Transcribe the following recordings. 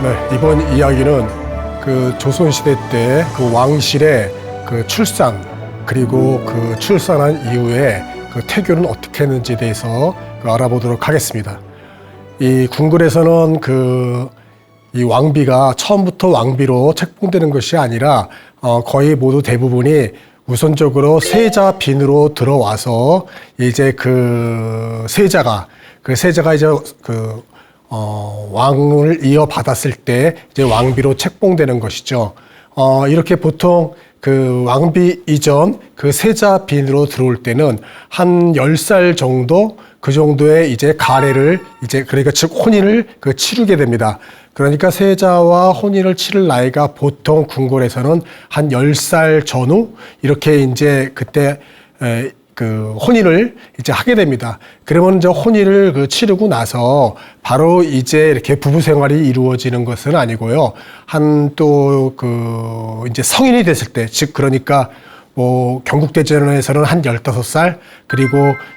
네, 이번 이야기는 그 조선시대 때 그 왕실의 그 출산, 그리고 그 출산한 이후에 그 태교는 어떻게 했는지에 대해서 알아보도록 하겠습니다. 이 궁궐에서는 이 왕비가 처음부터 왕비로 책봉되는 것이 아니라 거의 모두 대부분이 우선적으로 세자 빈으로 들어와서 이제 그 세자가 이제 왕을 이어받았을 때 이제 왕비로 책봉되는 것이죠. 이렇게 보통 그 왕비 이전 그 세자 빈으로 들어올 때는 한 10살 정도 그 정도의 이제 가례를 이제 그러니까 즉 혼인을 치르게 됩니다. 그러니까 세자와 혼인을 치를 나이가 보통 궁궐에서는 한 10살 전후 이렇게 이제 그때 그 혼인을 이제 하게 됩니다. 그러면 이제 혼인을 치르고 나서 바로 이제 이렇게 부부 생활이 이루어지는 것은 아니고요. 한 또 이제 성인이 됐을 때, 즉 그러니까 뭐 경국대전에서는 한 15살, 그리고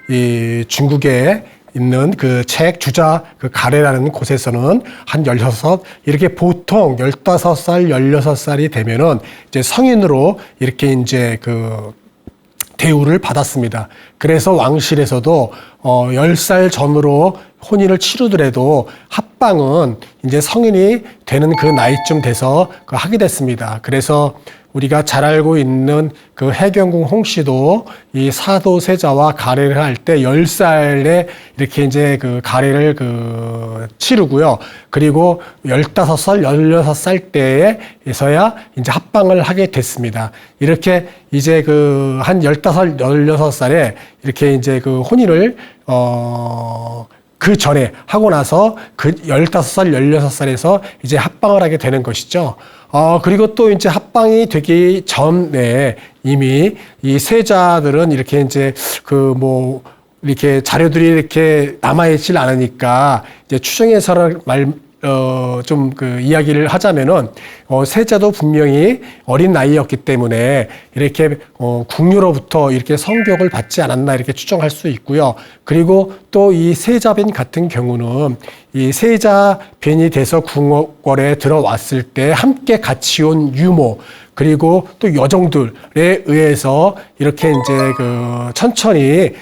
이 중국에 있는 그 책 주자 가래라는 곳에서는 한 16, 이렇게 보통 15살, 16살이 되면은 이제 성인으로 이렇게 이제 대우를 받았습니다. 그래서 왕실에서도 10살 전후로 혼인을 치르더라도 합방은 이제 성인이 되는 그 나이쯤 돼서 하게 됐습니다. 그래서 우리가 잘 알고 있는 그 해경궁 홍씨도 이 사도 세자와 가례를 할 때 10살에 이렇게 이제 가례를 치르고요. 그리고 15살, 16살 때에서야 이제 합방을 하게 됐습니다. 이렇게 이제 한 15, 16살에 이렇게 이제 혼인을 그 전에 하고 나서 15살, 16살에서 이제 합방을 하게 되는 것이죠. 그리고 또 이제 합방이 되기 전에 이미 이 세자들은 이렇게 이제 이렇게 자료들이 이렇게 남아있질 않으니까 이제 추정해서 이야기를 하자면은, 세자도 분명히 어린 나이였기 때문에 이렇게, 궁녀로부터 이렇게 성교육을 받지 않았나 이렇게 추정할 수 있고요. 그리고 또 이 세자빈 같은 경우는 이 세자빈이 돼서 궁궐에 들어왔을 때 함께 같이 온 유모, 그리고 또 여종들에 의해서 이렇게 이제 천천히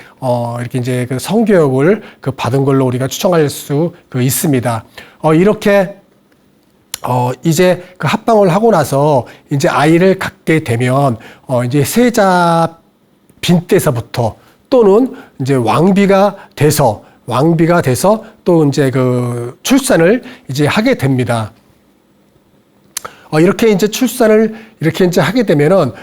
이렇게 이제 성교육을 받은 걸로 우리가 추정할 수 있습니다. 이렇게 이제 합방을 하고 나서 이제 아이를 갖게 되면 이제 세자 빈 때서부터 또는 이제 왕비가 돼서 또 이제 출산을 이제 하게 됩니다. 이렇게 이제 출산을 이렇게 이제 하게 되면은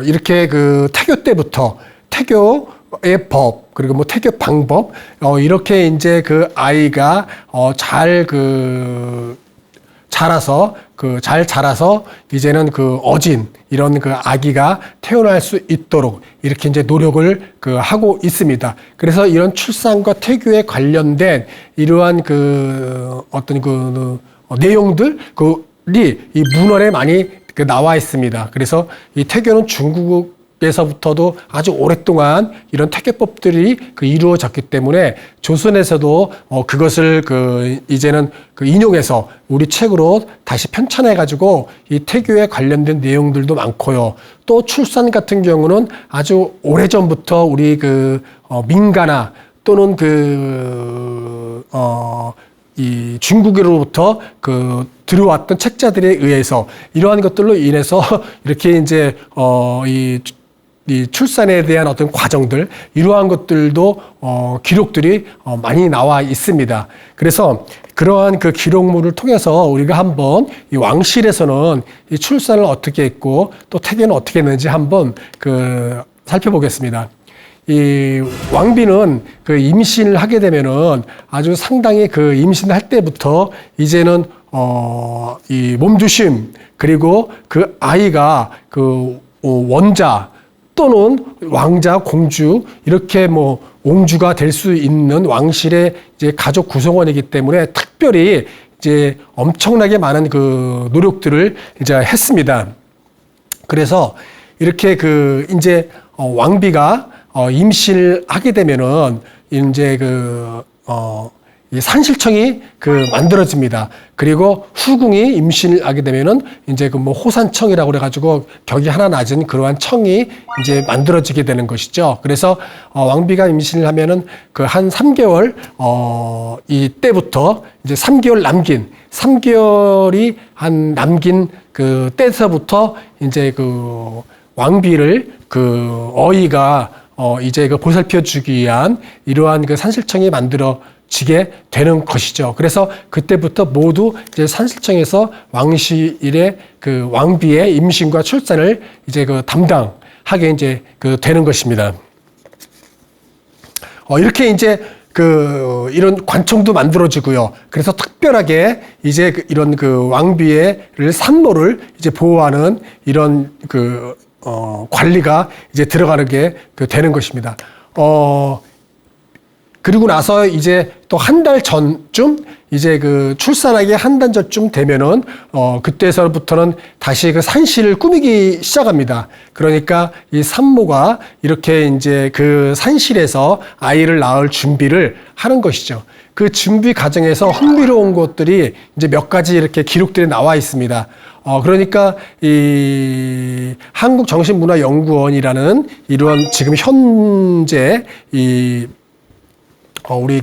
이렇게 태교 때부터 태교의 법, 그리고 뭐 태교 방법, 이렇게 이제 아이가 잘 자라서 이제는 어진 이런 아기가 태어날 수 있도록 이렇게 이제 노력을 하고 있습니다. 그래서 이런 출산과 태교에 관련된 이러한 어떤 내용들 이 문헌에 많이 나와 있습니다. 그래서 이 태교는 중국에서부터도 아주 오랫동안 이런 태교법들이 이루어졌기 때문에 조선에서도 그것을 이제는 인용해서 우리 책으로 다시 편찬해 가지고 이 태교에 관련된 내용들도 많고요. 또 출산 같은 경우는 아주 오래전부터 우리 민가나 또는 이 중국으로부터 들어왔던 책자들에 의해서 이러한 것들로 인해서 이렇게 이제 이 출산에 대한 어떤 과정들, 이러한 것들도 기록들이 많이 나와 있습니다. 그래서 그러한 기록물을 통해서 우리가 한번 이 왕실에서는 이 출산을 어떻게 했고 또 태교는 어떻게 했는지 한번 살펴보겠습니다. 이 왕비는 임신을 하게 되면은 아주 상당히 임신을 할 때부터 이제는 이 몸조심, 그리고 아이가 원자 또는 왕자, 공주, 이렇게 옹주가 될 수 있는 왕실의 이제 가족 구성원이기 때문에 특별히 이제 엄청나게 많은 노력들을 이제 했습니다. 그래서 이렇게 이제 왕비가 임신을 하게 되면은 이제 이 산실청이 만들어집니다. 그리고 후궁이 임신을 하게 되면은 이제 뭐 호산청이라고 그래가지고 격이 하나 낮은 그러한 청이 이제 만들어지게 되는 것이죠. 그래서 왕비가 임신을 하면은 한 3개월 이때부터 이제 3개월이 남긴 때서부터 이제 왕비를 어이가 이제 보살펴주기 위한 이러한 산실청이 만들어지게 되는 것이죠. 그래서 그때부터 모두 이제 산실청에서 왕실의 왕비의 임신과 출산을 이제 담당하게 이제 되는 것입니다. 이렇게 이제 이런 관청도 만들어지고요. 그래서 특별하게 이제 이런 왕비를 산모를 이제 보호하는 이런 관리가 이제 들어가게 되는 것입니다. 그리고 나서 이제 또 한 달 전쯤 이제 출산하기 한 달 전쯤 되면은 그때서부터는 다시 산실을 꾸미기 시작합니다. 그러니까 이 산모가 이렇게 이제 산실에서 아이를 낳을 준비를 하는 것이죠. 그 준비 과정에서 흥미로운 것들이 이제 몇 가지 이렇게 기록들이 나와 있습니다. 그러니까 이 한국정신문화연구원이라는 이런 지금 현재 우리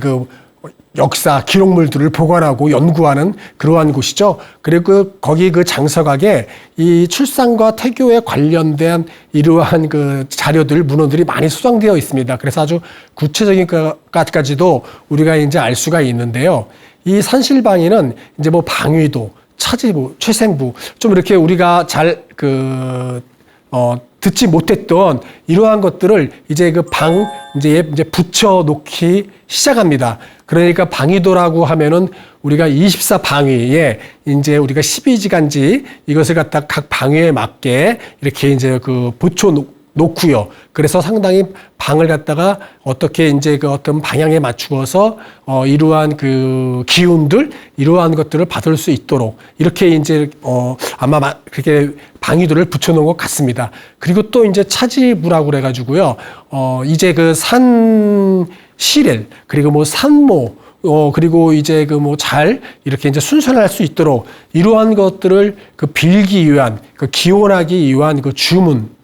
역사 기록물들을 보관하고 연구하는 그러한 곳이죠. 그리고 거기 장서각에 이 출산과 태교에 관련된 이러한 자료들, 문헌들이 많이 수정되어 있습니다. 그래서 아주 구체적인 것까지도 우리가 이제 알 수가 있는데요. 이 산실방위는 이제 뭐 방위도, 차지부, 최생부, 좀 이렇게 우리가 잘 듣지 못했던 이러한 것들을 이제 이제 붙여 놓기 시작합니다. 그러니까 방위도라고 하면은 우리가 24방위에 이제 우리가 12지간지 이것을 갖다 각 방위에 맞게 이렇게 이제 붙여 놓고요. 그래서 상당히 방을 갖다가 어떻게 이제 어떤 방향에 맞추어서 이러한 기운들, 이러한 것들을 받을 수 있도록 이렇게 이제 아마 그렇게 방위도를 붙여놓은 것 같습니다. 그리고 또 이제 차지부라고 그래가지고요. 이제 산실엘 그리고 뭐 산모 그리고 이제 잘 이렇게 이제 순선할 수 있도록 이러한 것들을 빌기 위한 기원하기 위한 주문.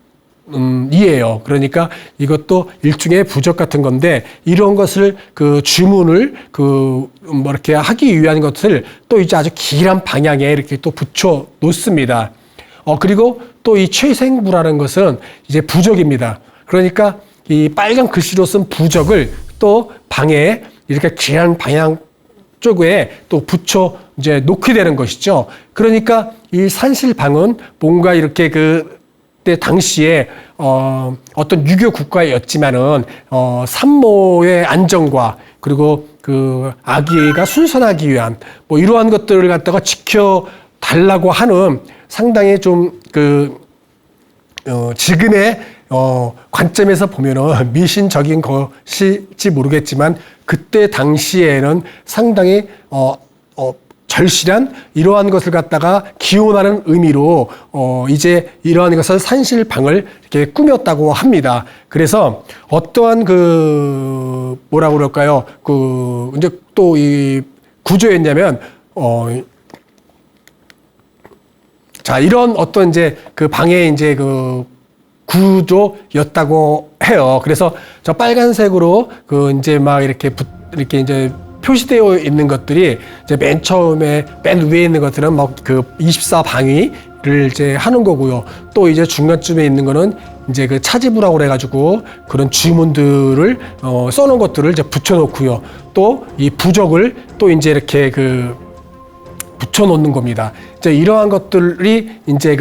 이에요. 그러니까 이것도 일종의 부적 같은 건데 이런 것을 주문을 뭐 이렇게 하기 위한 것을 또 이제 아주 길한 방향에 이렇게 또 붙여 놓습니다. 그리고 또 이 최생부라는 것은 이제 부적입니다. 그러니까 이 빨간 글씨로 쓴 부적을 또 방에 이렇게 길한 방향 쪽에 또 붙여 이제 놓게 되는 것이죠. 그러니까 이 산실방은 뭔가 이렇게 때 당시에 어떤 유교 국가였지만은 산모의 안정과 그리고 아기가 순산하기 위한 뭐 이러한 것들을 갖다가 지켜 달라고 하는 상당히 좀 지금의 관점에서 보면은 미신적인 것일지 모르겠지만 그때 당시에는 상당히 절실한 이러한 것을 갖다가 기원하는 의미로 이제 이러한 것을 산실방을 이렇게 꾸몄다고 합니다. 그래서 어떠한 뭐라고 그럴까요? 이제 또 이 구조였냐면 자 이런 어떤 이제 방의 이제 구조였다고 해요. 그래서 저 빨간색으로 이제 막 이렇게 이제 표시되어 있는 것들이 이제 맨 처음에 맨 위에 있는 것들은 뭐 24방위를 이제 하는 거고요. 또 이제 중간쯤에 있는 거는 이제 차지부라고 그래가지고 그런 주문들을 써놓은 것들을 이제 붙여놓고요. 또 이 부적을 또 이제 이렇게 붙여놓는 겁니다. 이제 이러한 것들이 이제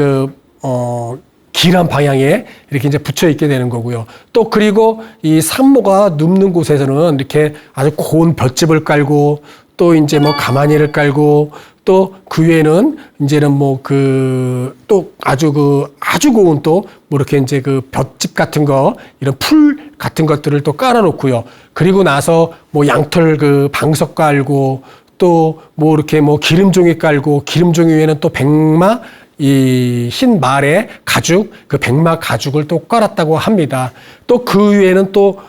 길한 방향에 이렇게 이제 붙여 있게 되는 거고요. 또 그리고 이 산모가 눕는 곳에서는 이렇게 아주 고운 볏짚을 깔고 또 이제 뭐 가마니를 깔고 또 그 위에는 이제는 뭐 또 아주 고운 또 뭐 이렇게 이제 볏짚 같은 거 이런 풀 같은 것들을 또 깔아놓고요. 그리고 나서 뭐 양털 방석 깔고 또 뭐 이렇게 뭐 기름종이 깔고 기름종이 위에는 또 백마 이 흰 말의 가죽, 백마 가죽을 또 깔았다고 합니다. 또 그 위에는 또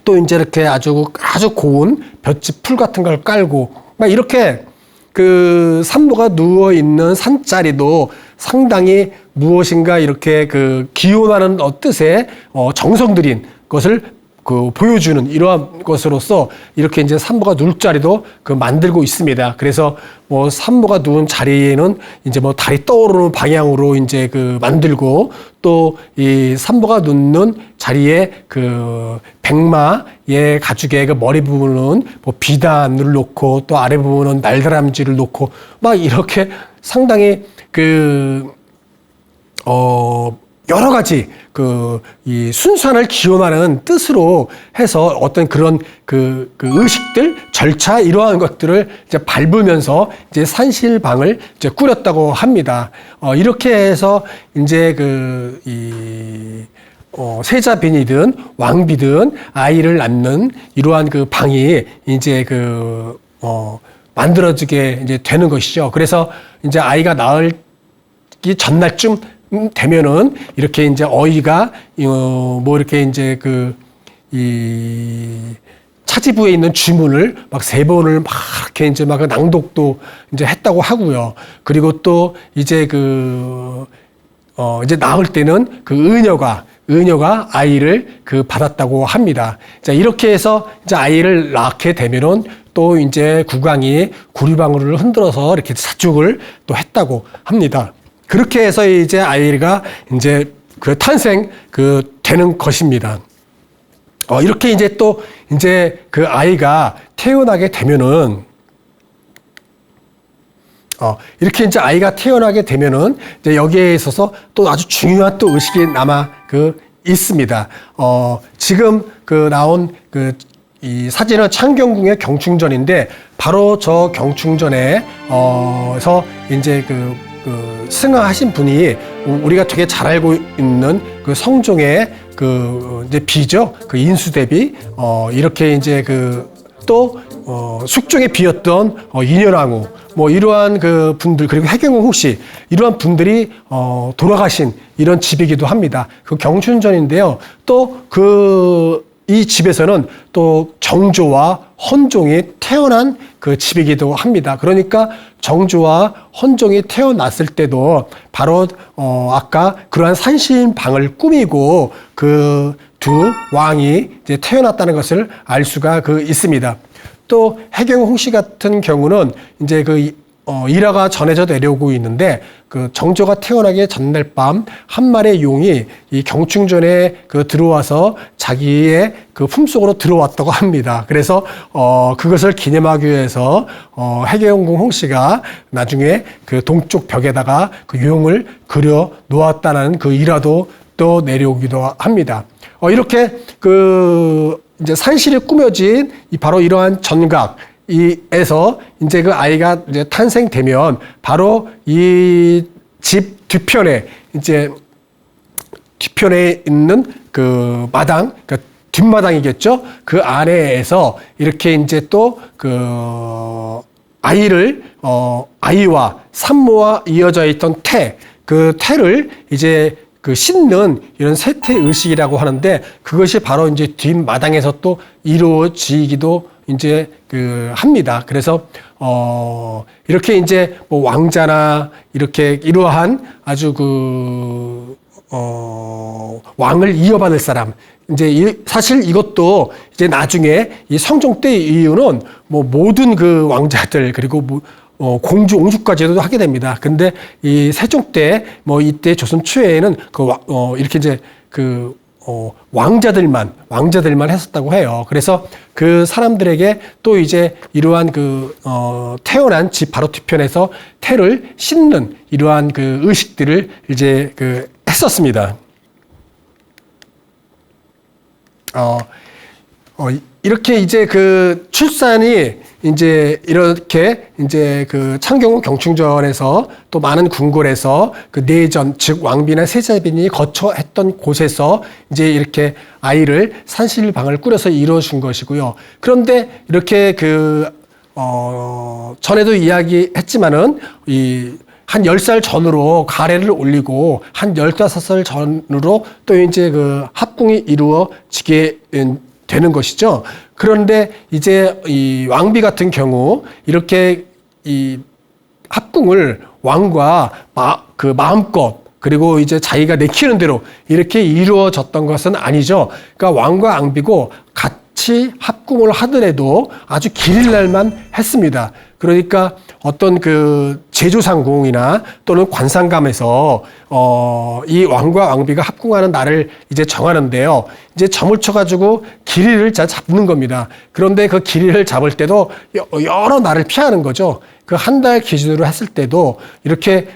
또 이제 이렇게 아주 고운 볏짚 풀 같은 걸 깔고 막 이렇게 그 산모가 누워 있는 산자리도 상당히 무엇인가 이렇게 그 기원하는 뜻의 정성 들인 것을 그 보여주는 이러한 것으로서 이렇게 이제 산모가 누울 자리도 그 만들고 있습니다. 그래서 뭐 산모가 누운 자리에는 이제 뭐 달이 떠오르는 방향으로 이제 그 만들고 또 이 산모가 눕는 자리에 그 백마의 가죽의 그 머리 부분은 뭐 비단을 놓고 또 아래 부분은 날다람쥐를 놓고 막 이렇게 상당히 여러 가지 이 순산을 기원하는 뜻으로 해서 어떤 그런 그 의식들, 절차 이러한 것들을 이제 밟으면서 이제 산실방을 이제 꾸렸다고 합니다. 이렇게 해서 이제 세자빈이든 왕비든 아이를 낳는 이러한 그 방이 이제 만들어지게 이제 되는 것이죠. 그래서 이제 아이가 낳기 전날쯤 되면은 이렇게 이제 어이가 뭐 이렇게 이제 이 차지부에 있는 주문을 막 3번을 막 이렇게 이제 막 낭독도 이제 했다고 하고요. 그리고 또 이제 이제 낳을 때는 그 의녀가 아이를 받았다고 합니다. 자, 이렇게 해서 이제 아이를 낳게 되면은 또 이제 국왕이 구리방울을 흔들어서 이렇게 사축을 또 했다고 합니다. 그렇게 해서 이제 아이가 이제 탄생 되는 것입니다. 이렇게 이제 또 이제 아이가 태어나게 되면은 이렇게 이제 아이가 태어나게 되면은 이제 여기에 있어서 또 아주 중요한 또 의식이 남아 있습니다. 지금 나온 이 사진은 창경궁의 경충전인데 바로 저 경충전에서 이제 승하하신 분이 우리가 되게 잘 알고 있는 성종의 이제 비죠. 인수대비 이렇게 이제 또 숙종의 비였던 인현왕후 뭐 이러한 분들 그리고 해경궁 혹시 이러한 분들이 돌아가신 이런 집이기도 합니다. 경춘전인데요. 또 이 집에서는 또 정조와 헌종이 태어난 집이기도 합니다. 그러니까 정조와 헌종이 태어났을 때도 바로 아까 그러한 산신방을 꾸미고 두 왕이 이제 태어났다는 것을 알 수가 있습니다. 또 해경궁 홍씨 같은 경우는 이제 일화가 전해져 내려오고 있는데 정조가 태어나기 전날 밤 한 마리의 용이 이 경충전에 들어와서 자기의 품속으로 들어왔다고 합니다. 그래서 그것을 기념하기 위해서 해경궁 홍씨가 나중에 동쪽 벽에다가 용을 그려 놓았다는 일화도 또 내려오기도 합니다. 이렇게 이제 산실이 꾸며진 바로 이러한 전각 에서 이제 아이가 이제 탄생되면 바로 이 집 뒤편에 이제 뒤편에 있는 마당, 뒷마당이겠죠. 그 안에에서 이렇게 이제 또 아이와 산모와 이어져 있던 태를 이제 씻는 이런 세태 의식이라고 하는데 그것이 바로 이제 뒷마당에서 또 이루어지기도 이제 합니다. 그래서 이렇게 이제 뭐 왕자나 이렇게 이러한 아주 왕을 이어받을 사람 이제 사실 이것도 이제 나중에 이 성종 때 이유는 뭐 모든 왕자들 그리고 공주, 옹주까지도 하게 됩니다. 근데 이 세종 때 뭐 이때 조선 초에는 이렇게 이제 왕자들만 했었다고 해요. 그래서 그 사람들에게 또 이제 이러한 태어난 집 바로 뒤편에서 태를 씻는 이러한 의식들을 이제 했었습니다. 이렇게 이제 출산이 이제 이렇게 이제 창경궁 경충전에서 또 많은 궁궐에서 내전 즉 왕비나 세자빈이 거쳐 했던 곳에서 이제 이렇게 아이를 산실방을 꾸려서 이루어진 것이고요. 그런데 이렇게 전에도 이야기했지만은 한 10살 전으로 가래를 올리고 한 15살 전으로 또 이제 합궁이 이루어지게 되는 것이죠. 그런데 이제 이 왕비 같은 경우 이렇게 이 합궁을 왕과 마음껏 그리고 이제 자기가 내키는 대로 이렇게 이루어졌던 것은 아니죠. 그러니까 왕과 왕비고 같이 합궁을 하더라도 아주 길일 날만 했습니다. 그러니까 어떤 그 제주상궁이나 또는 관상감에서 이 왕과 왕비가 합궁하는 날을 이제 정하는데요. 이제 점을 쳐가지고 길이를 잡는 겁니다. 그런데 그 길이를 잡을 때도 여러 날을 피하는 거죠. 그 한 달 기준으로 했을 때도 이렇게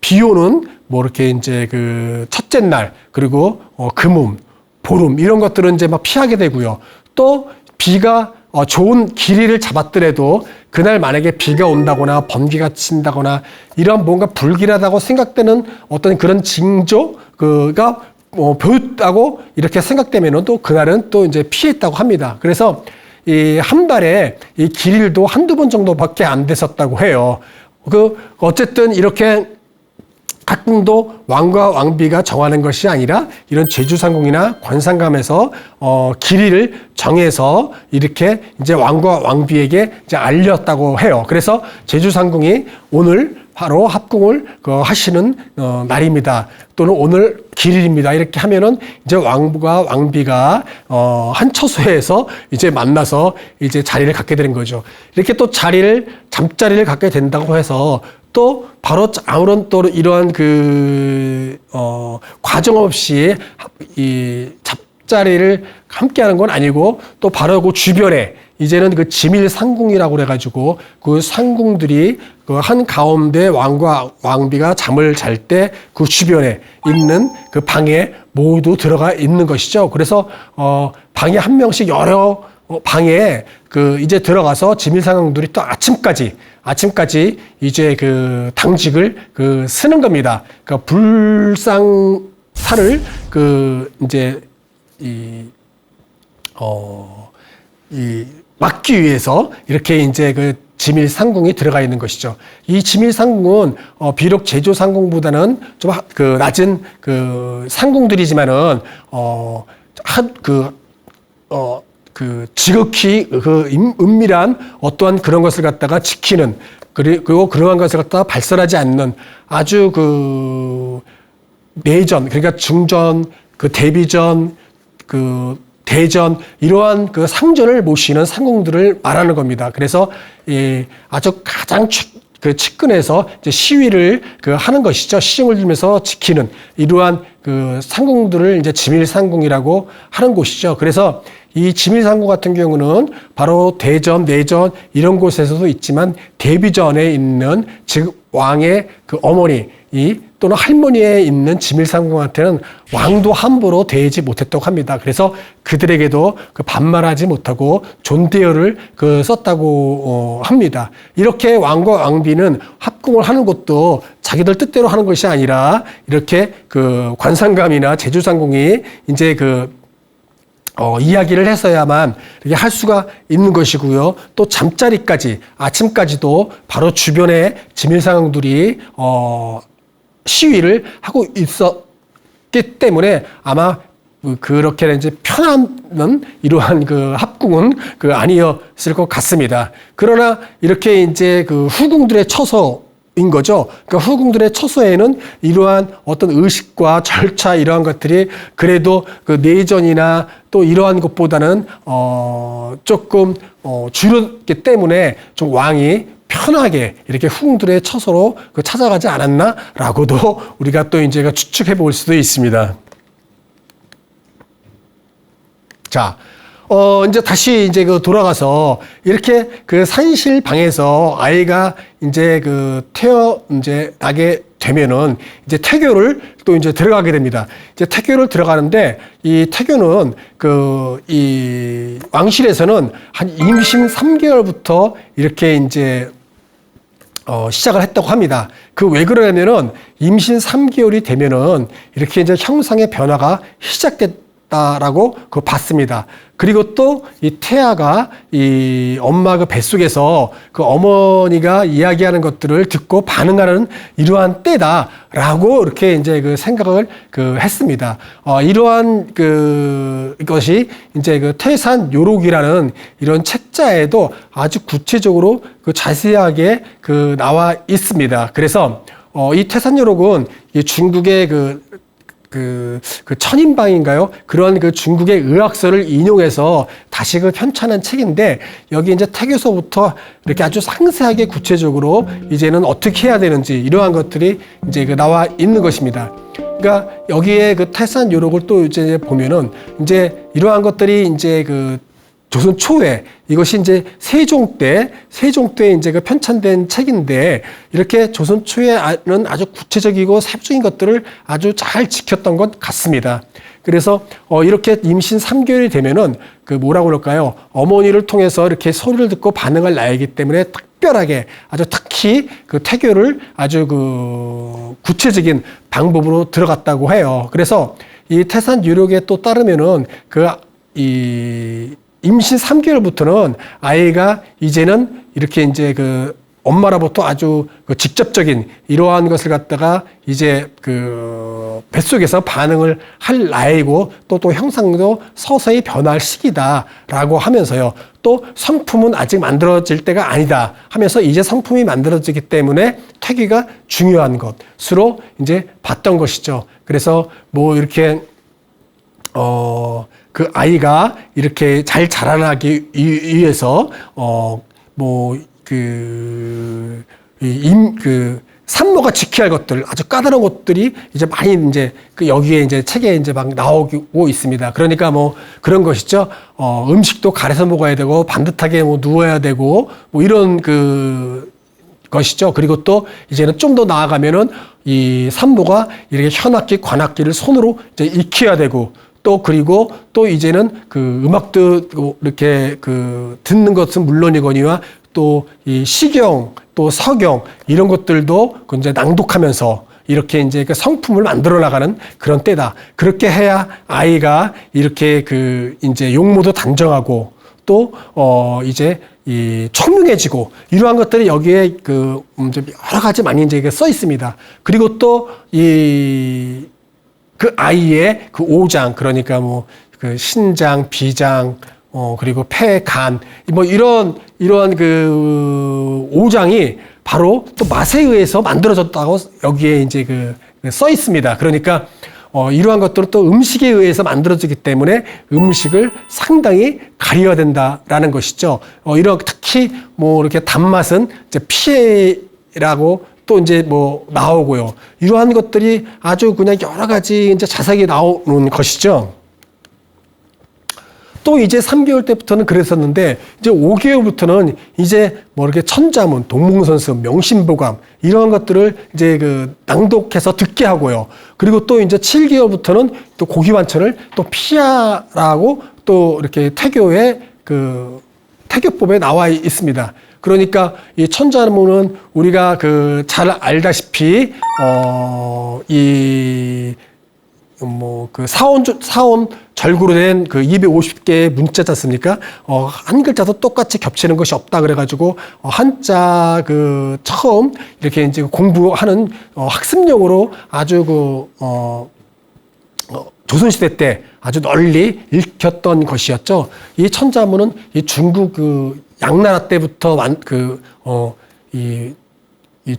비 오는 뭐 이렇게 이제 그 첫째 날 그리고 금음, 보름 이런 것들은 이제 막 피하게 되고요. 또 비가 좋은 길이를 잡았더라도 그날 만약에 비가 온다거나 번개가 친다거나 이런 뭔가 불길하다고 생각되는 어떤 그런 징조가 보였다고 이렇게 생각되면은 또 그날은 또 이제 피했다고 합니다. 그래서 이 한 달에 이 길이도 한두 번 정도밖에 안 됐었다고 해요. 어쨌든 이렇게 합궁도 왕과 왕비가 정하는 것이 아니라 이런 제주상궁이나 관상감에서 길이를 정해서 이렇게 이제 왕과 왕비에게 이제 알렸다고 해요. 그래서 제주상궁이 오늘 바로 합궁을 하시는 날입니다. 또는 오늘 길일입니다. 이렇게 하면은 이제 왕과 왕비가 한 처소에서 이제 만나서 이제 자리를 갖게 되는 거죠. 이렇게 또 잠자리를 갖게 된다고 해서 또 바로 아무런 또 이러한 과정 없이 이 잡자리를 함께하는 건 아니고 또 바로 그 주변에 이제는 그 지밀상궁이라고 그래가지고 그 상궁들이 그 한 가운데 왕과 왕비가 잠을 잘 때 그 주변에 있는 그 방에 모두 들어가 있는 것이죠. 그래서 방에 한 명씩 여러 방에 이제 들어가서 지밀상궁들이 또 아침까지 이제 그 당직을 쓰는 겁니다. 그러니까 불상사를 이제 막기 위해서 이렇게 이제 그 지밀상궁이 들어가 있는 것이죠. 이 지밀상궁은 비록 제주상궁보다는 좀 낮은 상궁들이지만은 지극히 은밀한 어떠한 그런 것을 갖다가 지키는 그리고 그러한 것을 갖다가 발설하지 않는 아주 내전 그러니까 중전 데비전 대전 이러한 상전을 모시는 상궁들을 말하는 겁니다. 그래서 아주 가장 측근에서 이제 시위를 하는 것이죠. 시정을 들면서 지키는 이러한 상궁들을 이제 지밀상궁이라고 하는 곳이죠. 그래서 이 지밀상궁 같은 경우는 바로 대전, 내전 이런 곳에서도 있지만 대비전에 있는 즉 왕의 어머니 또는 할머니에 있는 지밀상궁한테는 왕도 함부로 대하지 못했다고 합니다. 그래서 그들에게도 반말하지 못하고 존대어를 썼다고 합니다. 이렇게 왕과 왕비는 합궁을 하는 것도 자기들 뜻대로 하는 것이 아니라 이렇게 관상감이나 제주상궁이 이제 이야기를 해서야만 이렇게 할 수가 있는 것이고요. 또 잠자리까지 아침까지도 바로 주변에 지밀상궁들이 시위를 하고 있었기 때문에 아마 그렇게 이제 편한 이러한 합궁은 아니었을 것 같습니다. 그러나 이렇게 이제 후궁들의 처소인 거죠. 그러니까 후궁들의 처소에는 이러한 어떤 의식과 절차 이러한 것들이 그래도 내전이나 또 이러한 것보다는 조금 줄었기 때문에 좀 왕이 편하게 이렇게 후궁들의 처소로 찾아가지 않았나라고도 우리가 또 이제 추측해 볼 수도 있습니다. 자, 이제 다시 이제 돌아가서 이렇게 산실 방에서 아이가 이제 이제 나게 되면은 이제 태교를 또 이제 들어가게 됩니다. 이제 태교를 들어가는데 이 태교는 이 왕실에서는 한 임신 3개월부터 이렇게 이제 시작을 했다고 합니다. 왜 그러냐면은 임신 3개월이 되면은 이렇게 이제 형상의 변화가 시작됐다고 있었다라고 그 봤습니다. 그리고 또 이 태아가 이 엄마 그 뱃속에서 그 어머니가 이야기하는 것들을 듣고 반응하는 이러한 때다라고 이렇게 이제 그 생각을 그 했습니다. 이러한 그 것이 이제 그 태산요록이라는 이런 책자에도 아주 구체적으로 그 자세하게 그 나와 있습니다. 그래서 이 태산요록은 이 중국의 그 천인방인가요? 그런 그 중국의 의학서를 인용해서 다시 그 편찬한 책인데, 여기 이제 태교서부터 이렇게 아주 상세하게 구체적으로 이제는 어떻게 해야 되는지 이러한 것들이 이제 그 나와 있는 것입니다. 그러니까 여기에 그 태산요록을 또 이제 보면은 이제 이러한 것들이 이제 그 조선 초에 이것이 이제 세종 때 이제 그 편찬된 책인데, 이렇게 조선 초에는 아주 구체적이고 세부적인 것들을 아주 잘 지켰던 것 같습니다. 그래서 이렇게 임신 3개월이 되면은 그 뭐라고 그럴까요? 어머니를 통해서 이렇게 소리를 듣고 반응을 나기 때문에 특별하게 아주 특히 그 태교를 아주 그 구체적인 방법으로 들어갔다고 해요. 그래서 이 태산요록에 또 따르면은 임신 3개월부터는 아이가 이제는 이렇게 이제 그 엄마로부터 아주 그 직접적인 이러한 것을 갖다가 이제 그 뱃속에서 반응을 할 나이고 또 형상도 서서히 변할 시기다라고 하면서요. 또 성품은 아직 만들어질 때가 아니다 하면서 이제 성품이 만들어지기 때문에 태교가 중요한 것으로 이제 봤던 것이죠. 그래서 뭐 이렇게 그 아이가 이렇게 잘 자라나기 위해서 산모가 지켜야 할 것들, 아주 까다로운 것들이 이제 많이 이제 그 여기에 이제 책에 이제 막 나오고 있습니다. 그러니까 뭐 그런 것이죠. 음식도 가려서 먹어야 되고 반듯하게 뭐 누워야 되고 뭐 이런 그 것이죠. 그리고 또 이제는 좀 더 나아가면은 이 산모가 이렇게 현악기, 관악기를 손으로 이제 익혀야 되고, 또 그리고 또 이제는 그 음악도 이렇게 그 듣는 것은 물론이거니와 또 이 시경 또 서경 이런 것들도 이제 낭독하면서 이렇게 이제 그 성품을 만들어 나가는 그런 때다. 그렇게 해야 아이가 이렇게 그 이제 용모도 단정하고 또 이제 이 총명해지고 이러한 것들이 여기에 그 여러 가지 많이 이제 써 있습니다. 그리고 또 그 아이의 그 오장, 그러니까 뭐 그 신장, 비장, 그리고 폐, 간, 뭐 이러한 그 오장이 바로 또 맛에 의해서 만들어졌다고 여기에 이제 써 있습니다. 그러니까 이러한 것들은 또 음식에 의해서 만들어지기 때문에 음식을 상당히 가려야 된다라는 것이죠. 특히 뭐 이렇게 단맛은 이제 피해라고 또 이제 뭐 나오고요. 이러한 것들이 아주 그냥 여러 가지 이제 자세하게 나오는 것이죠. 또 이제 3개월 때부터는 그랬었는데, 이제 5개월부터는 이제 뭐 이렇게 천자문, 동문선수, 명심보감 이러한 것들을 이제 그 낭독해서 듣게 하고요. 그리고 또 이제 7개월부터는 또 고기완천을 또 피하라고 또 이렇게 태교의 그 태교법에 나와 있습니다. 그러니까 이 천자문은 우리가 그 잘 알다시피 그 사온 절구로 된 그 250개의 문자지 않습니까? 한 글자도 똑같이 겹치는 것이 없다 그래가지고 한자 그 처음 이렇게 이제 공부하는 학습용으로 아주 조선시대 때 아주 널리 읽혔던 것이었죠. 이 천자문은 이 중국 그 양나라 때부터 이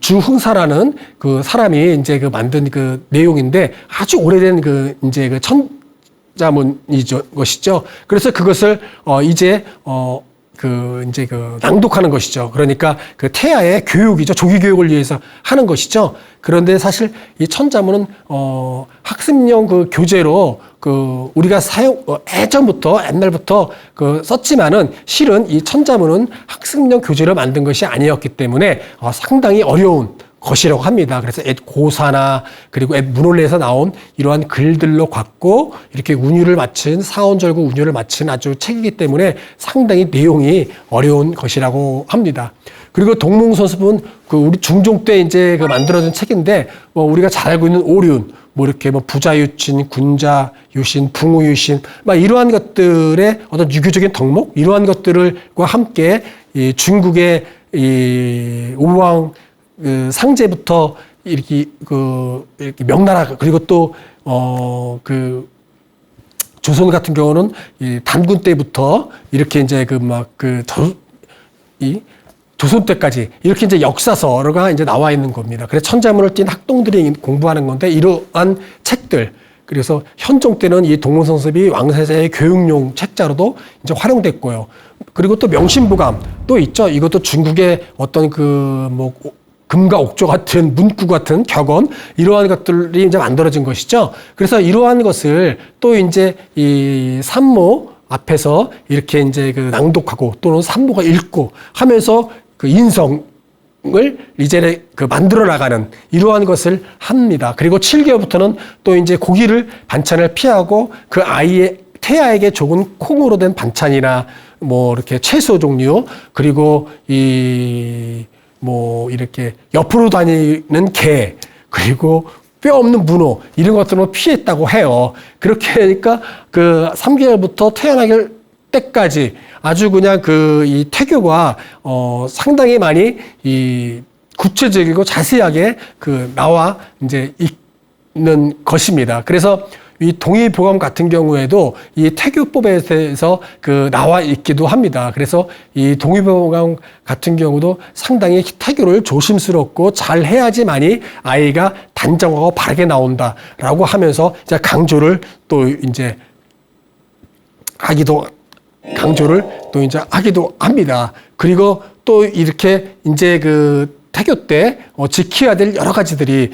주흥사라는 그 사람이 이제 그 만든 그 내용인데 아주 오래된 이제 천자문이죠, 것이죠. 그래서 그것을 이제 낭독하는 것이죠. 그러니까 그 태아의 교육이죠. 조기 교육을 위해서 하는 것이죠. 그런데 사실 이 천자문은 학습용 그 교재로 우리가 예전부터 옛날부터 썼지만은 실은 이 천자문은 학습용 교재로 만든 것이 아니었기 때문에 상당히 어려운 것이라고 합니다. 그래서 고사나 그리고 문원래에서 나온 이러한 글들로 갖고 이렇게 운율을 맞춘 사원절구 운율을 맞춘 아주 책이기 때문에 상당히 내용이 어려운 것이라고 합니다. 그리고 동문선습은 우리 중종 때 이제 만들어진 책인데 우리가 잘 알고 있는 오륜, 뭐 이렇게 뭐 부자유신, 군자유신, 붕우유신, 막 이러한 것들의 어떤 유교적인 덕목, 이러한 것들과 함께 이 중국의 이 우왕 그 상제부터 이렇게 명나라, 그리고 또 조선 같은 경우는 이 단군 때부터 이렇게 이제 조선 때까지 이렇게 이제 역사서가 이제 나와 있는 겁니다. 그래서 천자문을 띈 학동들이 공부하는 건데, 이러한 책들, 그래서 현종 때는 이 동문성습이 왕세자의 교육용 책자로도 이제 활용됐고요. 그리고 또 명심보감 또 있죠. 이것도 중국의 어떤 금과 옥조 같은 문구 같은 격언, 이러한 것들이 이제 만들어진 것이죠. 그래서 이러한 것을 또 이제 이 산모 앞에서 이렇게 이제 낭독하고 또는 산모가 읽고 하면서 인성을 이제 만들어 나가는 이러한 것을 합니다. 그리고 7개월부터는 또 이제 고기를 반찬을 피하고 그 아이의 태아에게 조금 콩으로 된 반찬이나 뭐 이렇게 채소 종류, 그리고 이렇게 옆으로 다니는 개, 그리고 뼈 없는 문어, 이런 것들은 피했다고 해요. 그렇게 하니까 3개월부터 태어나길 때까지 아주 그냥 이 태교가 상당히 많이 구체적이고 자세하게 나와 이제 있는 것입니다. 그래서 이 동의보감 같은 경우에도 이 태교법에 대해서 나와 있기도 합니다. 그래서 이 동의보감 같은 경우도 상당히 태교를 조심스럽고 잘 해야지만이 아이가 단정하고 바르게 나온다라고 하면서 이제 강조를 또 이제 하기도 합니다. 그리고 또 이렇게 이제 태교 때 지켜야 될 여러 가지들이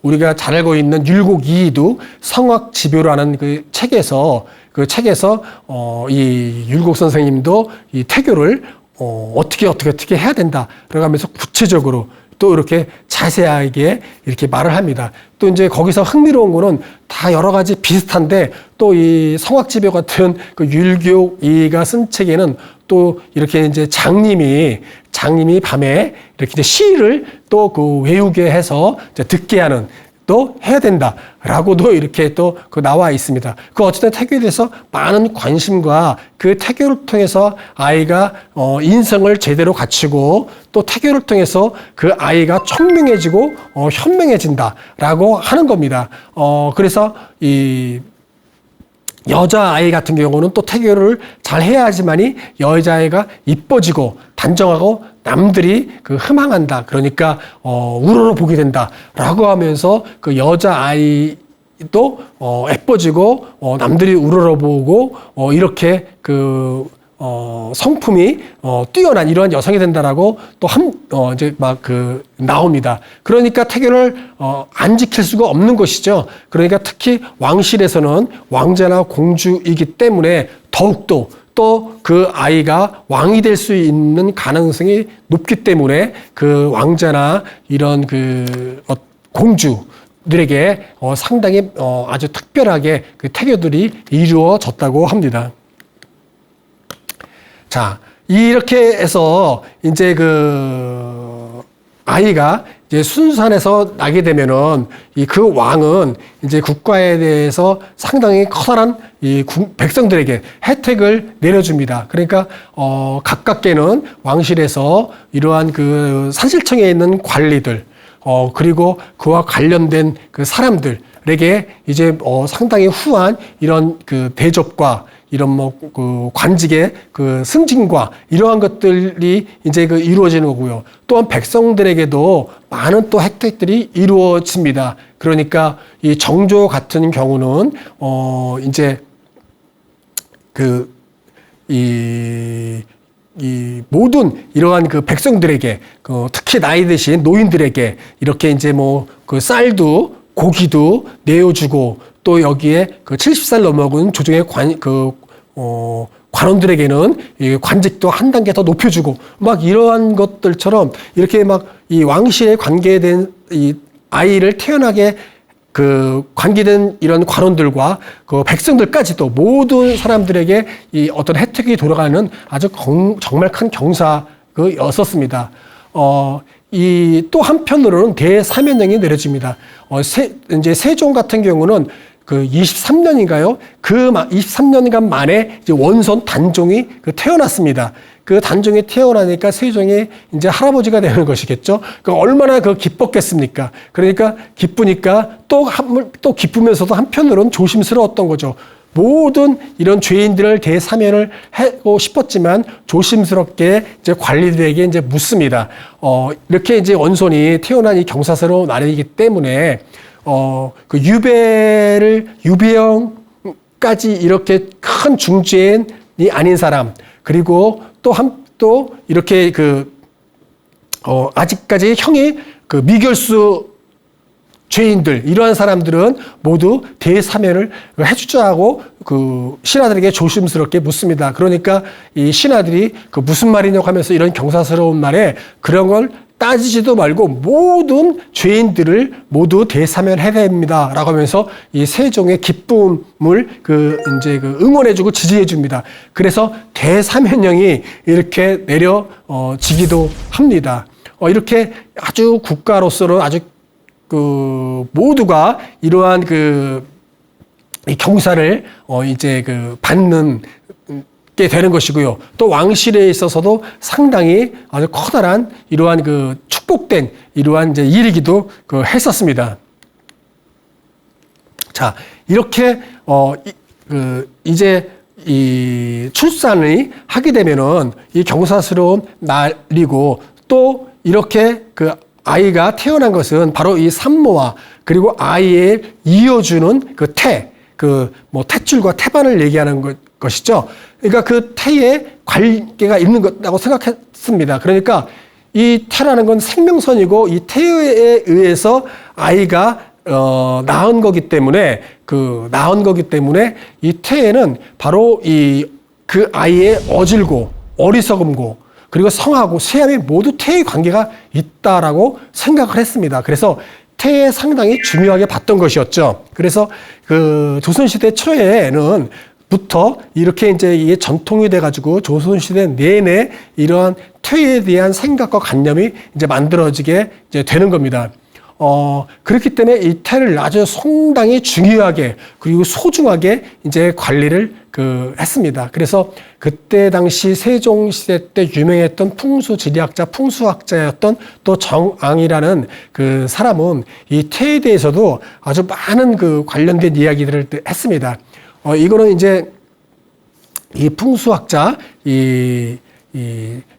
우리가 잘 알고 있는 율곡이이도 성악지묘라는 책에서 이 율곡 선생님도 이 태교를 어떻게 해야 된다라고 하면서 구체적으로 또 이렇게 자세하게 이렇게 말을 합니다. 또 이제 거기서 흥미로운 거는 다 여러 가지 비슷한데, 또 이 성악지묘 같은 율곡이가 쓴 책에는 또 이렇게 이제 장님이 밤에 이렇게 이제 시를 또 외우게 해서 이제 듣게 하는, 또 해야 된다라고도 이렇게 또 나와 있습니다. 어쨌든 태교에 대해서 많은 관심과 그 태교를 통해서 아이가 인성을 제대로 갖추고, 또 태교를 통해서 그 아이가 총명해지고 현명해진다라고 하는 겁니다. 그래서 이 여자아이 같은 경우는 또 태교를 잘 해야지만이 여자아이가 이뻐지고 단정하고 남들이 흠망한다. 그러니까 우러러 보게 된다라고 하면서 여자아이도 예뻐지고 남들이 우러러 보고 이렇게 성품이 뛰어난 이러한 여성이 된다라고 또 이제 나옵니다. 그러니까 태교를 안 지킬 수가 없는 것이죠. 그러니까 특히 왕실에서는 왕자나 공주이기 때문에 더욱더 또 그 아이가 왕이 될 수 있는 가능성이 높기 때문에 왕자나 이런 공주들에게 상당히 아주 특별하게 태교들이 이루어졌다고 합니다. 자, 이렇게 해서 이제 아이가 이제 순산에서 나게 되면은 그 왕은 이제 국가에 대해서 상당히 커다란 백성들에게 혜택을 내려줍니다. 그러니까 가깝게는 왕실에서 이러한 산실청에 있는 관리들, 그리고 그와 관련된 사람들에게 이제 상당히 후한 이런 대접과 이런 관직의 승진과 이러한 것들이 이제 이루어지는 거고요. 또한 백성들에게도 많은 또 혜택들이 이루어집니다. 그러니까 이 정조 같은 경우는 이제 이 모든 이러한 백성들에게 특히 나이 드신 노인들에게 이렇게 이제 쌀도 고기도 내어주고, 또 여기에 70살 넘어간 조정의 관원들에게는 관직도 한 단계 더 높여주고, 막 이러한 것들처럼 이렇게 이 왕실에 관계된 이 아이를 태어나게 관계된 이런 관원들과 백성들까지도 모든 사람들에게 이 어떤 혜택이 돌아가는 아주 정말 큰 경사였었습니다. 이 또 한편으로는 대사면령이 내려집니다. 이제 세종 같은 경우는 그 23년인가요? 그 23년간 만에 이제 원손 단종이 태어났습니다. 그 단종이 태어나니까 세종이 이제 할아버지가 되는 것이겠죠. 그 얼마나 기뻤겠습니까? 그러니까 기쁘니까 또 기쁘면서도 한편으로는 조심스러웠던 거죠. 모든 이런 죄인들을 대사면을 하고 싶었지만 조심스럽게 이제 관리들에게 이제 묻습니다. 이렇게 이제 원손이 태어난 이 경사스러운 나라이기 때문에 그 유배형까지 이렇게 큰 중죄인이 아닌 사람, 그리고 또 이렇게 아직까지 형이 미결수 죄인들, 이러한 사람들은 모두 대사면을 해주자고 신하들에게 조심스럽게 묻습니다. 그러니까 이 신하들이 무슨 말이냐고 하면서 이런 경사스러운 말에 그런 걸 따지지도 말고 모든 죄인들을 모두 대사면해야 됩니다. 라고 하면서 이 세종의 기쁨을 응원해주고 지지해줍니다. 그래서 대사면령이 이렇게 내려지기도 합니다. 이렇게 아주 국가로서는 아주 모두가 이러한 이 경사를 받는 게 되는 것이고요. 또 왕실에 있어서도 상당히 아주 커다란 이러한 축복된 이러한 이제 일이기도 했었습니다. 자, 이렇게 이제 이 출산을 하게 되면은 이 경사스러운 날이고, 또 이렇게 아이가 태어난 것은 바로 이 산모와 그리고 아이를 이어주는 탯줄과 태반을 얘기하는 것이죠. 그러니까 그 태에 관계가 있는 것이라고 생각했습니다. 그러니까 이 태라는 건 생명선이고 이 태에 의해서 아이가 낳은 거기 때문에 이 태에는 바로 그 아이의 어질고 어리석음고 그리고 성하고 쇠함이 모두 태의 관계가 있다라고 생각을 했습니다. 그래서 태에 상당히 중요하게 봤던 것이었죠. 그래서 조선시대 초에는 부터 이렇게 이제 이게 전통이 돼가지고 조선시대 내내 이러한 태에 대한 생각과 관념이 이제 만들어지게 이제 되는 겁니다. 그렇기 때문에 이 태를 아주 상당히 중요하게 그리고 소중하게 이제 관리를 했습니다. 그래서 그때 당시 세종시대 때 유명했던 풍수지리학자, 풍수학자였던 또 정앙이라는 사람은 이 태에 대해서도 아주 많은 관련된 이야기들을 했습니다. 이거는 이제 이 풍수학자, 이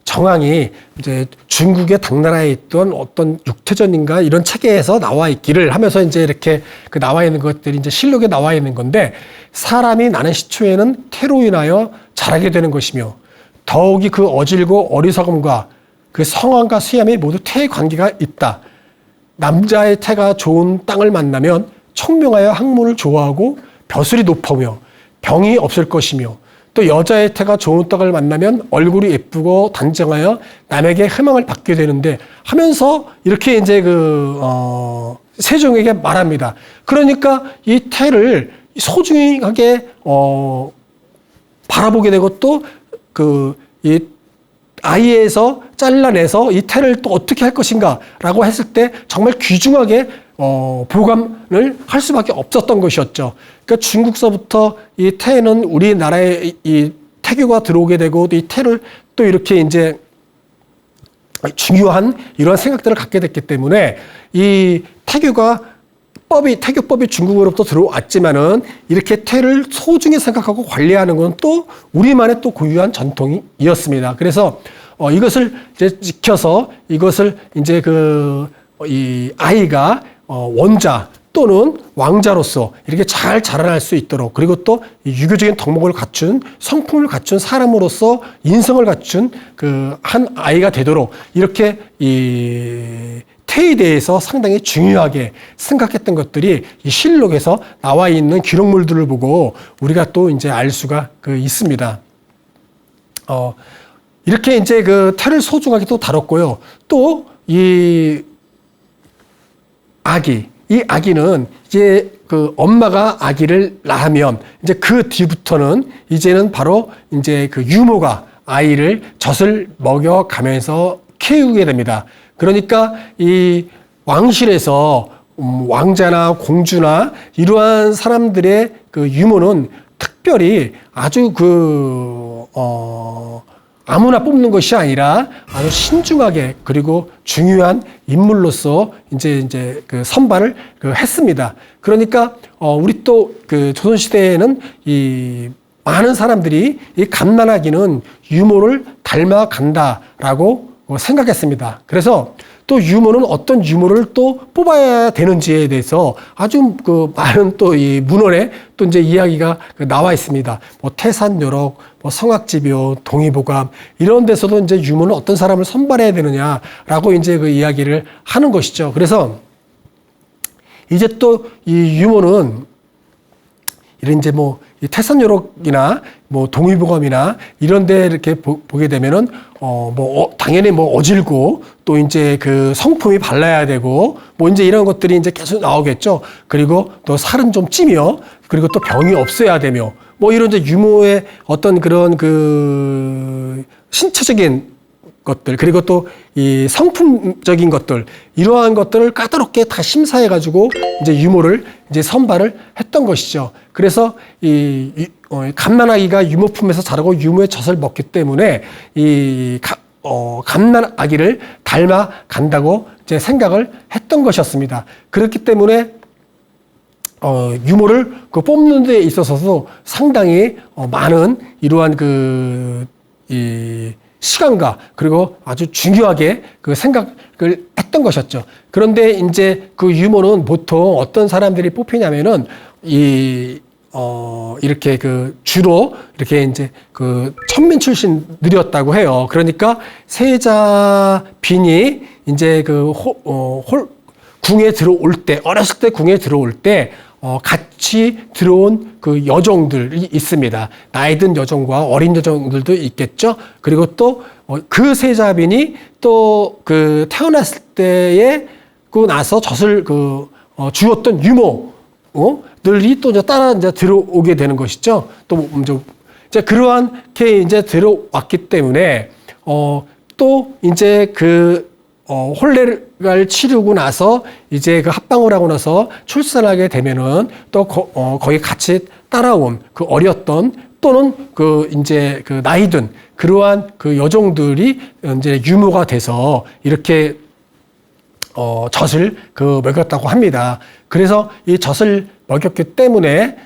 정앙이 이제 중국의 당나라에 있던 어떤 육태전인가 이런 책에서 나와 있기를 하면서 이제 이렇게 나와 있는 것들이 이제 실록에 나와 있는 건데, 사람이 나는 시초에는 태로 인하여 자라게 되는 것이며 더욱이 어질고 어리석음과 성함과 수염이 모두 태의 관계가 있다. 남자의 태가 좋은 땅을 만나면 청명하여 학문을 좋아하고 벼슬이 높으며 병이 없을 것이며, 또 여자의 태가 좋은 떡을 만나면 얼굴이 예쁘고 단정하여 남에게 희망을 받게 되는데 하면서 이렇게 이제 세종에게 말합니다. 그러니까 이 태를 소중하게 바라보게 되고 또 이 아이에서 잘라내서 이 태를 또 어떻게 할 것인가라고 했을 때 정말 귀중하게 보관을 할 수밖에 없었던 것이었죠. 그러니까 중국서부터 이 태는 우리나라에 이 태교가 들어오게 되고 이 태를 또 이렇게 이제 중요한 이러한 생각들을 갖게 됐기 때문에 이 태교법이 중국으로부터 들어왔지만은 이렇게 태를 소중히 생각하고 관리하는 건 또 우리만의 또 고유한 전통이었습니다. 그래서 이것을 이제 지켜서 이것을 이제 이 아이가 원자 또는 왕자로서 이렇게 잘 자라날 수 있도록, 그리고 또 유교적인 덕목을 갖춘 성품을 갖춘 사람으로서 인성을 갖춘 한 아이가 되도록 이렇게 이 태에 대해서 상당히 중요하게 생각했던 것들이 이 실록에서 나와 있는 기록물들을 보고 우리가 또 이제 알 수가 있습니다. 이렇게 이제 태를 소중하게 또 다뤘고요. 또 이 아기는 이제 엄마가 아기를 낳으면 이제 그 뒤부터는 이제는 바로 이제 유모가 아이를 젖을 먹여가면서 키우게 됩니다. 그러니까 이 왕실에서 왕자나 공주나 이러한 사람들의 그 유모는 특별히 아주 아무나 뽑는 것이 아니라 아주 신중하게 그리고 중요한 인물로서 이제 그 선발을 했습니다. 그러니까 우리 또 그 조선 시대에는 이 많은 사람들이 이 갓난아기는 유모를 닮아간다라고 생각했습니다. 그래서 또 유모는 어떤 유모를 또 뽑아야 되는지에 대해서 아주 그 많은 또 이 문헌에 또 이제 이야기가 나와 있습니다. 뭐 태산여록, 뭐 성악지묘, 동의보감 이런 데서도 이제 유모는 어떤 사람을 선발해야 되느냐라고 이제 그 이야기를 하는 것이죠. 그래서 이제 또 이 유모는 이런 이제 뭐 태산여록이나 뭐 동의보감이나 이런 데 이렇게 보게 되면은 당연히 뭐 어질고 또 이제 그 성품이 발라야 되고 뭐 이제 이런 것들이 이제 계속 나오겠죠. 그리고 또 살은 좀 찌며 그리고 또 병이 없어야 되며 뭐 이런 이제 유모의 어떤 그런 그 신체적인 것들 그리고 또 이 성품적인 것들 이러한 것들을 까다롭게 다 심사해 가지고 이제 유모를 이제 선발을 했던 것이죠. 그래서 이 갓난아기가 유모품에서 자라고 유모의 젖을 먹기 때문에 이 갓난아기를 닮아 간다고 이제 생각을 했던 것이었습니다. 그렇기 때문에 유모를 그 뽑는 데 있어서도 상당히 많은 이러한 시간과 그리고 아주 중요하게 그 생각을 했던 것이었죠. 그런데 이제 그 유모는 보통 어떤 사람들이 뽑히냐면은 이렇게 그 주로 이렇게 이제 그 천민 출신들이었다고 해요. 그러니까 세자빈이 이제 궁에 들어올 때, 어렸을 때 궁에 들어올 때 같이 들어온 그 여종들이 있습니다. 나이 든 여종과 어린 여종들도 있겠죠. 그리고 또 그 세자빈이 또 그 태어났을 때에 그 나서 젖을 주었던 유모들이 또 이제 따라 이제 들어오게 되는 것이죠. 또 이제 그러한게 이제 들어왔기 때문에 또 이제 혼례를 치르고 나서 이제 그 합방을 하고 나서 출산하게 되면은 또 거기 같이 따라온 그 어렸던 또는 이제 나이든 그러한 그 여종들이 이제 유모가 돼서 이렇게 젖을 먹였다고 합니다. 그래서 이 젖을 먹였기 때문에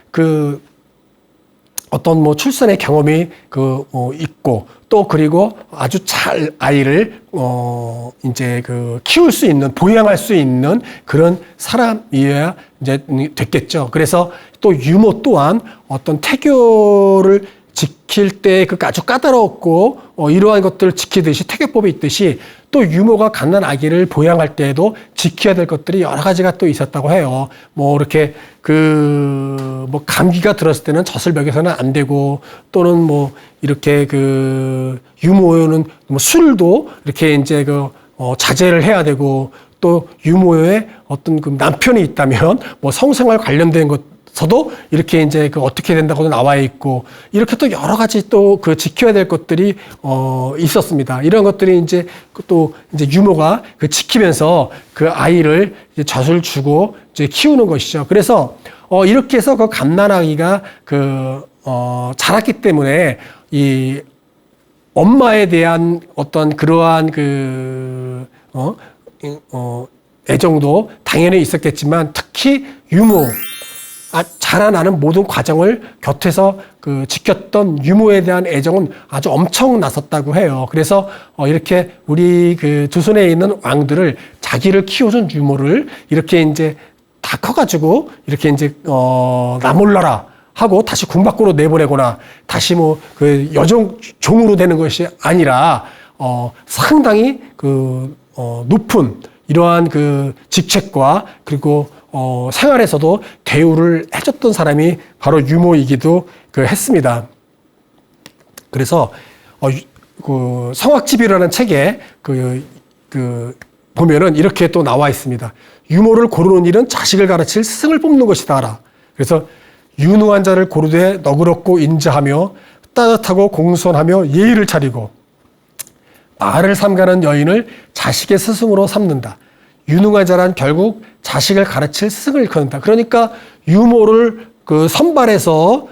어떤 뭐 출산의 경험이 있고 또 그리고 아주 잘 아이를 이제 키울 수 있는 보양할 수 있는 그런 사람이어야 이제 됐겠죠. 그래서 또 유모 또한 어떤 태교를 지킬 때 아주 까다롭고 이러한 것들을 지키듯이 태교법이 있듯이 또 유모가 갓난 아기를 보양할 때에도 지켜야 될 것들이 여러 가지가 또 있었다고 해요. 뭐 이렇게 뭐 감기가 들었을 때는 젖을 먹여서는 안 되고 또는 뭐 이렇게 유모는 뭐 술도 이렇게 이제 자제를 해야 되고 또 유모의 어떤 남편이 있다면 뭐 성생활 관련된 것서도 이렇게 이제 어떻게 된다고도 나와 있고 이렇게 또 여러 가지 또 지켜야 될 것들이 있었습니다. 이런 것들이 이제 또 이제 유모가 지키면서 그 아이를 이제 젖을 주고 이제 키우는 것이죠. 그래서 이렇게 해서 갓난아기가 자랐기 때문에 이 엄마에 대한 어떤 그러한 애정도 당연히 있었겠지만 특히 유모 자라나는 모든 과정을 곁에서 지켰던 유모에 대한 애정은 아주 엄청났었다고 해요. 그래서 이렇게 우리 조선에 있는 왕들을 자기를 키워준 유모를 이렇게 이제 다 커가지고 이렇게 이제 나 몰라라 하고 다시 궁 밖으로 내보내거나 다시 뭐 종으로 되는 것이 아니라 상당히 높은 이러한 직책과 그리고 생활에서도 대우를 해줬던 사람이 바로 유모이기도 했습니다. 그래서 성악지비라는 책에 보면은 이렇게 또 나와 있습니다. 유모를 고르는 일은 자식을 가르칠 스승을 뽑는 것이다. 그래서 유능한 자를 고르되 너그럽고 인자하며 따뜻하고 공손하며 예의를 차리고 아를 삼가는 여인을 자식의 스승으로 삼는다. 유능한 자란 결국 자식을 가르칠 스승을 일컫는다. 그러니까 유모를 선발해서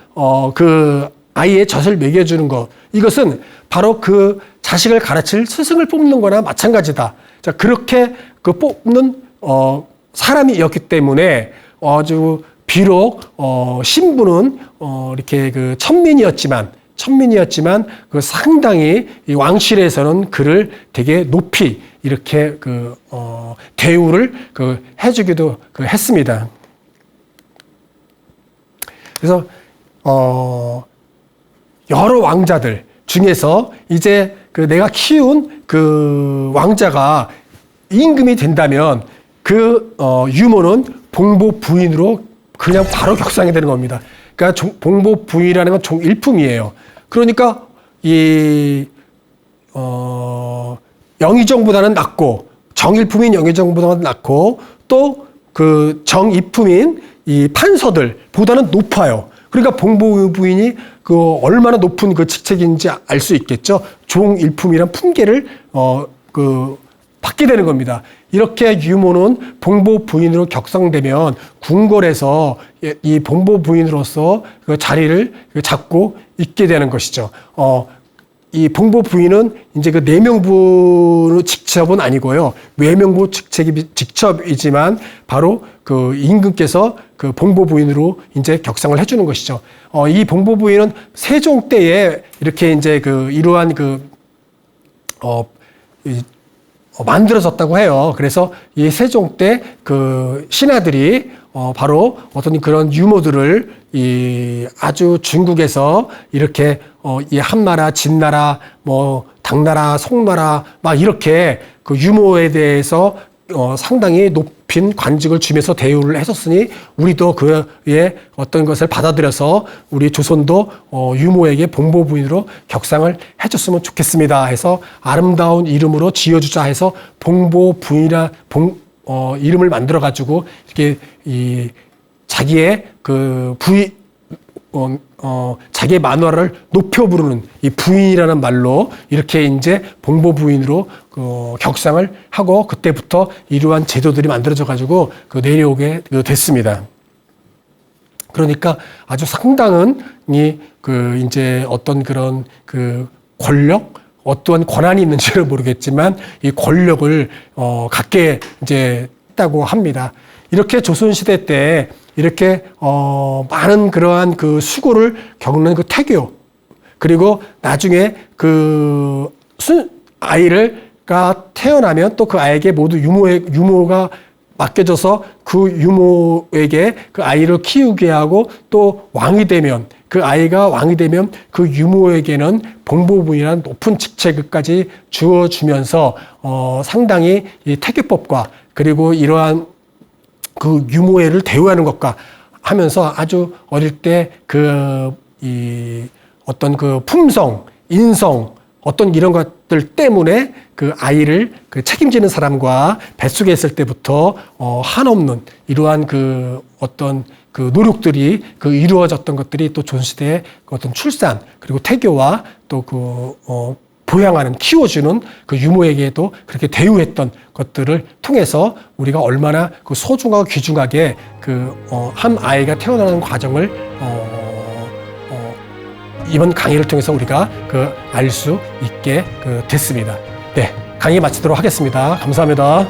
그 아이의 젖을 먹여주는 것, 이것은 바로 그 자식을 가르칠 스승을 뽑는 거나 마찬가지다. 자, 그렇게 그 뽑는 사람이었기 때문에 아주 비록 신부는 이렇게 그 천민이었지만 그 상당히 이 왕실에서는 그를 되게 높이 이렇게 대우를 해주기도 했습니다. 그래서 여러 왕자들 중에서 이제 내가 키운 그 왕자가 임금이 된다면 그 유모는 봉보 부인으로 그냥 바로 격상이 되는 겁니다. 그러니까 봉보 부인이라는 건 종일품이에요. 그러니까 이 영의정보다는 낮고, 정일품인 영의정보다는 낮고, 또 그 정이품인 이 판서들보다는 높아요. 그러니까 봉보 부인이 얼마나 높은 그 직책인지 알 수 있겠죠. 종일품이란 품계를 받게 되는 겁니다. 이렇게 유모는 봉보 부인으로 격상되면 궁궐에서 이 봉보 부인으로서 그 자리를 잡고 있게 되는 것이죠. 이 봉보 부인은 이제 그 내명부 직첩은 아니고요. 외명부 직첩이지만 바로 그 임금께서 그 봉보 부인으로 이제 격상을 해주는 것이죠. 이 봉보 부인은 세종 때에 이렇게 이제 이러한 만들어졌다고 해요. 그래서 이 세종 때 그 신하들이 바로 어떤 그런 유모들을 아주 중국에서 이렇게 이 한나라, 진나라, 뭐 당나라, 송나라 막 이렇게 그 유모에 대해서 상당히 높인 관직을 주면서 대우를 했었으니 우리도 그의 어떤 것을 받아들여서 우리 조선도 유모에게 봉보 부인으로 격상을 해줬으면 좋겠습니다 해서 아름다운 이름으로 지어주자 해서 봉보 부인이라 이름을 만들어 가지고 이렇게 자기의 자기의 만화를 높여 부르는 이 부인이라는 말로 이렇게 이제 봉보 부인으로 격상을 하고 그때부터 이러한 제도들이 만들어져 가지고 내려오게 됐습니다. 그러니까 아주 상당한 이제 어떤 그런 권력, 어떠한 권한이 있는지를 모르겠지만 이 권력을 갖게 이제 했다고 합니다. 이렇게 조선시대 때 이렇게 많은 그러한 수고를 겪는 태교, 그리고 나중에 아이가 태어나면 또 그 아이에게 모두 유모가 맡겨져서 그 유모에게 그 아이를 키우게 하고 또 그 아이가 왕이 되면 그 유모에게는 봉보부인이라는 높은 직책까지 주어주면서 상당히 이 태교법과 그리고 이러한 그 유모애를 대우하는 것과 하면서 아주 어릴 때 어떤 품성, 인성, 어떤 이런 것들 때문에 그 아이를 책임지는 사람과 뱃속에 있을 때부터 한없는 이러한 어떤 노력들이 이루어졌던 것들이 또 조선시대의 어떤 출산 그리고 태교와 또 보양하는, 키워주는 유모에게도 그렇게 대우했던 것들을 통해서 우리가 얼마나 소중하고 귀중하게 한 아이가 태어나는 과정을 이번 강의를 통해서 우리가 알 수 있게 됐습니다. 네, 강의 마치도록 하겠습니다. 감사합니다.